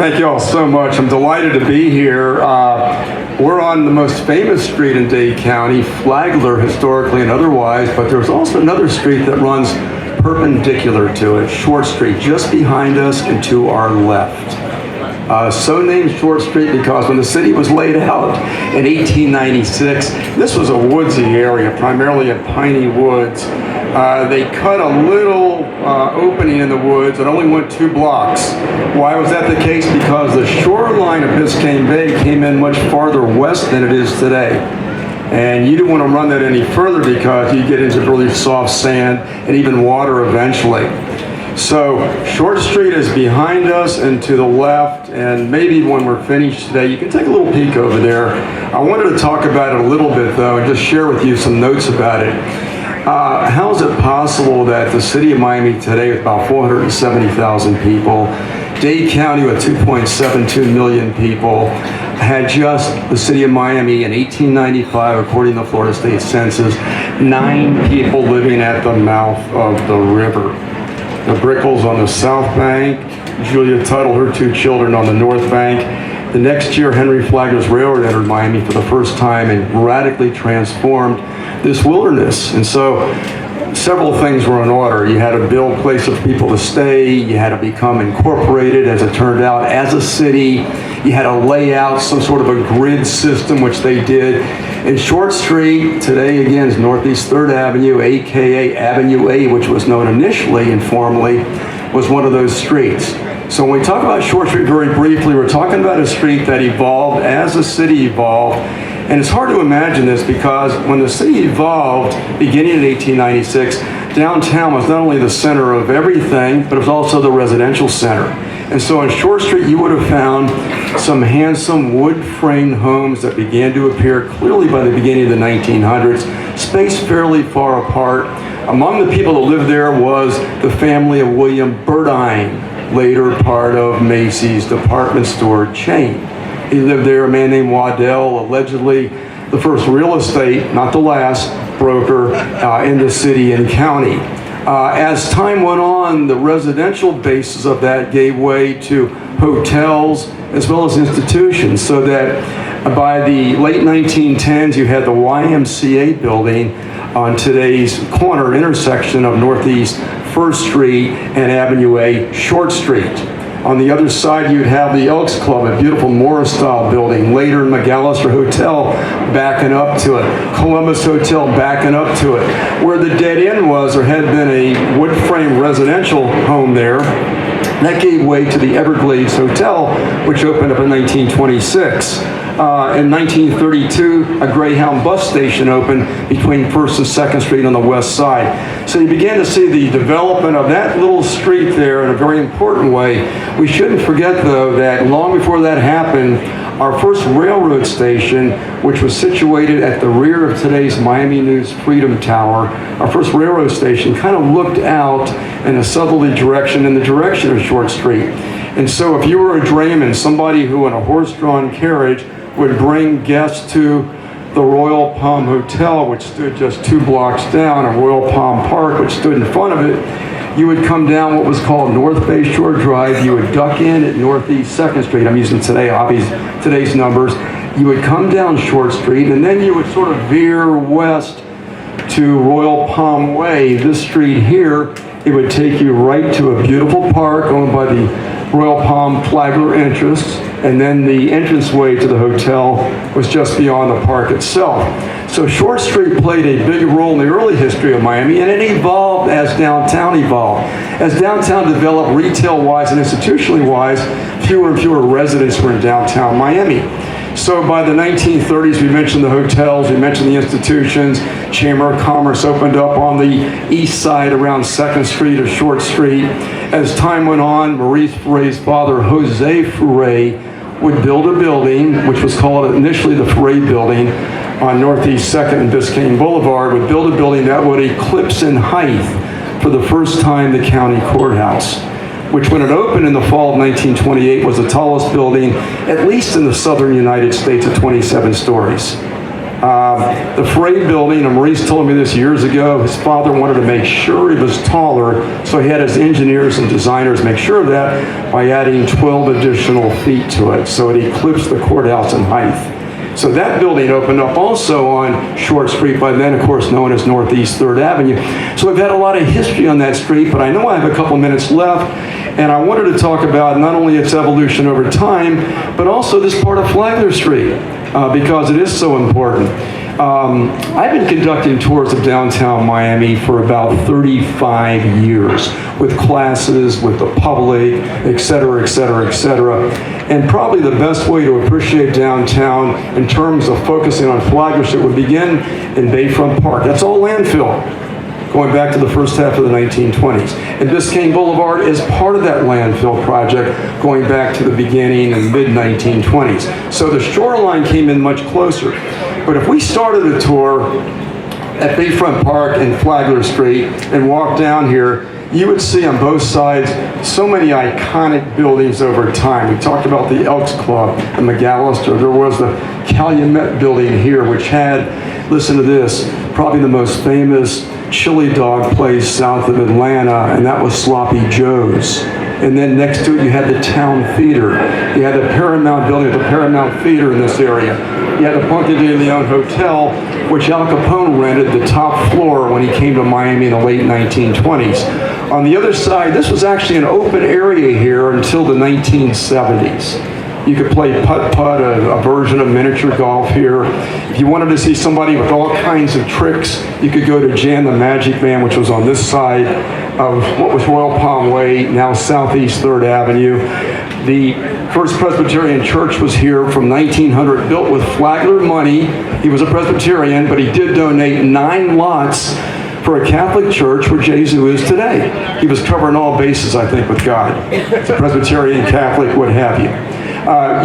Thank you all so much. I'm delighted to be here. We're on the most famous street in Dade County, Flagler, historically and otherwise, but there's also another street that runs perpendicular to it, Short Street, just behind us and to our left. So named Short Street because when the city was laid out in 1896, this was a woodsy area, primarily in piney woods. They cut a little opening in the woods. It only went 2 blocks. Why was that the case? Because the shoreline of Biscayne Bay came in much farther west than it is today. And you didn't want to run that any further because you get into really soft sand and even water eventually. So Short Street is behind us and to the left, and maybe when we're finished today, you can take a little peek over there. I wanted to talk about it a little bit though and just share with you some notes about it. How is it possible that the city of Miami today with about 470,000 people, Dade County with 2.72 million people, had just the city of Miami in 1895, according to the Florida State Census, 9 people living at the mouth of the river. The Brickles on the south bank, Julia Tuttle, her 2 children on the north bank. The next year, Henry Flagler's Railroad entered Miami for the first time and radically transformed this wilderness. And so several things were in order. You had to build a place for people to stay. You had to become incorporated, as it turned out, as a city. You had to lay out some sort of a grid system, which they did. And Short Street, today again, is Northeast 3rd Avenue, AKA Avenue A, which was known initially, informally, was one of those streets. So when we talk about Short Street very briefly, we're talking about a street that evolved as the city evolved. And it's hard to imagine this because when the city evolved, beginning in 1896, downtown was not only the center of everything, but it was also the residential center. And so on Short Street, you would have found some handsome wood-framed homes that began to appear clearly by the beginning of the 1900s, spaced fairly far apart. Among the people that lived there was the family of William Burdine, later part of Macy's department store chain. He lived there, a man named Waddell, allegedly the first real estate, not the last, broker in the city and county. As time went on, the residential basis of that gave way to hotels as well as institutions, so that by the late 1910s, you had the YMCA building on today's corner intersection of Northeast 1st Street and Avenue A, Short Street. On the other side, you'd have the Elks Club, a beautiful Morris-style building. Later, McAllister Hotel backing up to it. Columbus Hotel backing up to it. Where the dead end was, there had been a wood-frame residential home there. That gave way to the Everglades Hotel, which opened up in 1926. In 1932, a Greyhound bus station opened between 1st and 2nd Street on the west side. So you began to see the development of that little street there in a very important way. We shouldn't forget, though, that long before that happened, our first railroad station, which was situated at the rear of today's Miami News Freedom Tower, our first railroad station kind of looked out in a southerly direction, in the direction of Short Street. And so if you were a drayman, somebody who in a horse-drawn carriage would bring guests to the Royal Palm Hotel, which stood just 2 blocks down, and Royal Palm Park, which stood in front of it, you would come down what was called North Bay Shore Drive. You would duck in at Northeast 2nd Street. I'm using today's numbers. You would come down Short Street, and then you would sort of veer west to Royal Palm Way. This street here, it would take you right to a beautiful park owned by the Royal Palm Flagler interests, and then the entranceway to the hotel was just beyond the park itself. So Short Street played a big role in the early history of Miami, and it evolved as downtown evolved. As downtown developed retail-wise and institutionally-wise, fewer and fewer residents were in downtown Miami. So by the 1930s, we mentioned the hotels, we mentioned the institutions. Chamber of Commerce opened up on the east side around 2nd Street or Short Street. As time went on, Maurice Ferre's father, Jose Ferre, would build a building, which was called initially the Ferre Building, on Northeast 2nd and Biscayne Boulevard, would build a building that would eclipse in height for the first time the county courthouse, which when it opened in the fall of 1928 was the tallest building, at least in the southern United States, at 27 stories. The Frey building, and Maurice told me this years ago, his father wanted to make sure he was taller, so he had his engineers and designers make sure of that by adding 12 additional feet to it, so it eclipsed the courthouse in height. So that building opened up also on Short Street, by then, of course, known as Northeast 3rd Avenue. So we've had a lot of history on that street, but I know I have a couple minutes left, and I wanted to talk about not only its evolution over time, but also this part of Flagler Street, because it is so important. I've been conducting tours of downtown Miami for about 35 years, with classes, with the public, et cetera, et cetera, et cetera. And probably the best way to appreciate downtown in terms of focusing on Flagler Street would begin in Bayfront Park. That's all landfill, going back to the first half of the 1920s. And Biscayne Boulevard is part of that landfill project, going back to the beginning in mid-1920s. So the shoreline came in much closer. But if we started a tour at Bayfront Park and Flagler Street and walked down here, you would see on both sides so many iconic buildings over time. We talked about the Elks Club, the McAllister. There was the Calumet building here, which had, listen to this, probably the most famous chili dog place south of Atlanta, and that was Sloppy Joe's. And then next to it, you had the Town Theater. You had the Paramount building, the Paramount Theater in this area. You had the Ponte de Leon Hotel, which Al Capone rented the top floor when he came to Miami in the late 1920s. On the other side, this was actually an open area here until the 1970s. You could play putt-putt, a version of miniature golf here. If you wanted to see somebody with all kinds of tricks, you could go to Jan the Magic Man, which was on this side of what was Royal Palm Way, now Southeast 3rd Avenue. The First Presbyterian Church was here from 1900, built with Flagler money. He was a Presbyterian, but he did donate 9 lots for a Catholic church where Jesu is today. He was covering all bases, I think, with God. It's a Presbyterian, Catholic, what have you.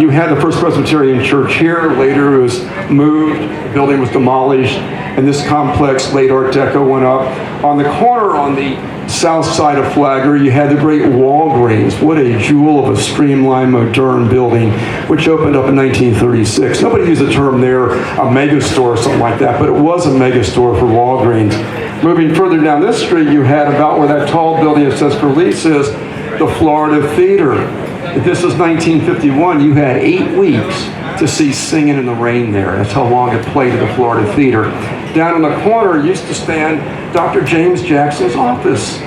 You had the First Presbyterian Church here. Later it was moved, the building was demolished, and this complex, late Art Deco, went up. On the corner on the south side of Flagler, you had the great Walgreens. What a jewel of a streamlined, modern building, which opened up in 1936. Nobody used the term there, a mega store or something like that, but it was a mega store for Walgreens. Moving further down this street, you had about where that tall building that says for lease is, the Florida Theater. If this was 1951, you had 8 weeks to see Singing in the Rain there. That's how long it played at the Florida Theater. Down in the corner used to stand Dr. James Jackson's office,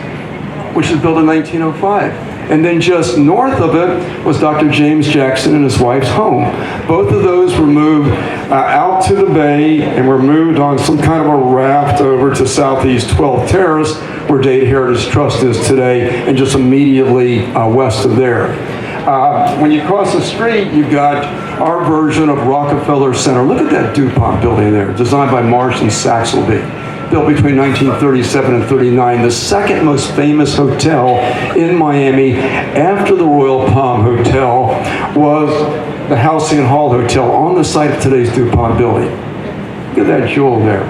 which was built in 1905. And then just north of it was Dr. James Jackson and his wife's home. Both of those were moved out to the bay and were moved on some kind of a raft over to Southeast 12th Terrace, where Data Heritage Trust is today, and just immediately west of there. When you cross the street, you've got our version of Rockefeller Center. Look at that DuPont building there, designed by Marsh and Saxelby. Built between 1937 and 39, the second most famous hotel in Miami after the Royal Palm Hotel was the Halcyon Hall Hotel on the site of today's DuPont building. Look at that jewel there.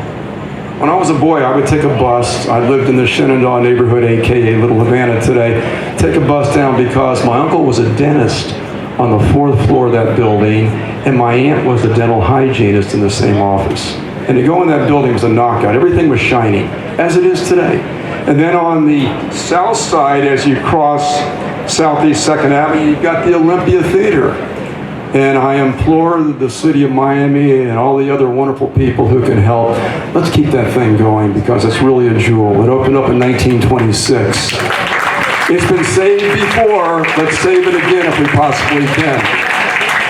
When I was a boy, I would take a bus. I lived in the Shenandoah neighborhood, AKA Little Havana today. Take a bus down because my uncle was a dentist on the 4th floor of that building, and my aunt was a dental hygienist in the same office. And to go in that building was a knockout. Everything was shiny, as it is today. And then on the south side, as you cross Southeast 2nd Avenue, you've got the Olympia Theater. And I implore the city of Miami and all the other wonderful people who can help, let's keep that thing going because it's really a jewel. It opened up in 1926. It's been saved before, let's save it again if we possibly can.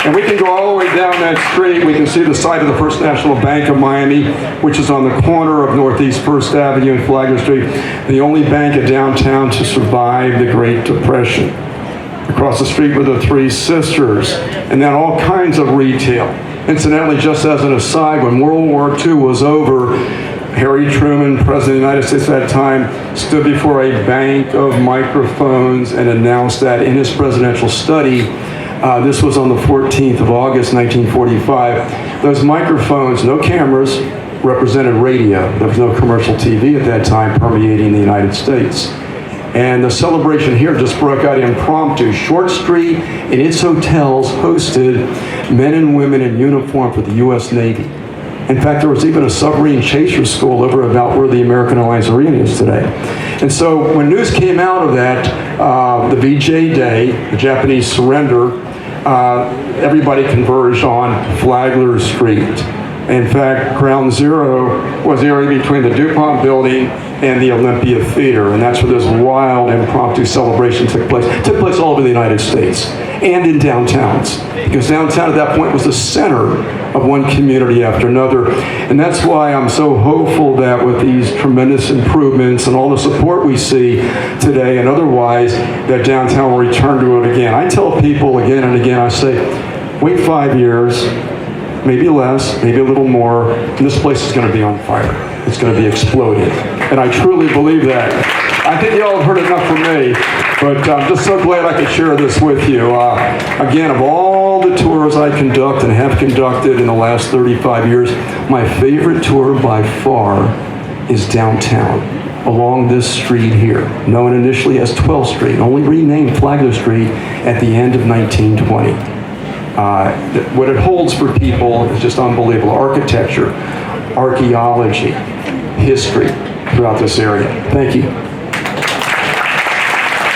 And we can go all the way down that street. We can see the site of the First National Bank of Miami, which is on the corner of Northeast 1st Avenue and Flagler Street, the only bank in downtown to survive the Great Depression. Across the street were the Three Sisters, and then all kinds of retail. Incidentally, just as an aside, when World War II was over, Harry Truman, President of the United States at that time, stood before a bank of microphones and announced that in his presidential study, this was on the 14th of August, 1945. Those microphones, no cameras, represented radio. There was no commercial TV at that time permeating the United States. And the celebration here just broke out impromptu. Short Street and its hotels hosted men and women in uniform for the U.S. Navy. In fact, there was even a submarine chaser school over about where the American Airlines Arena is today. And so when news came out of that, the VJ Day, the Japanese surrender, everybody converged on Flagler Street. In fact, Ground Zero was the area between the DuPont building and the Olympia Theater, and that's where this wild impromptu celebration took place. It took place all over the United States and in downtowns, because downtown at that point was the center of one community after another. And that's why I'm so hopeful that with these tremendous improvements and all the support we see today and otherwise, that downtown will return to it again. I tell people again and again, I say, wait 5 years, maybe less, maybe a little more, and this place is going to be on fire. It's going to be exploding. And I truly believe that. I think you all have heard enough from me, but I'm just so glad I could share this with you. Again, of all the tours I conduct and have conducted in the last 35 years, my favorite tour by far is downtown, along this street here, known initially as 12th Street, only renamed Flagler Street at the end of 1920. What it holds for people is just unbelievable. Architecture, archaeology, history throughout this area. Thank you.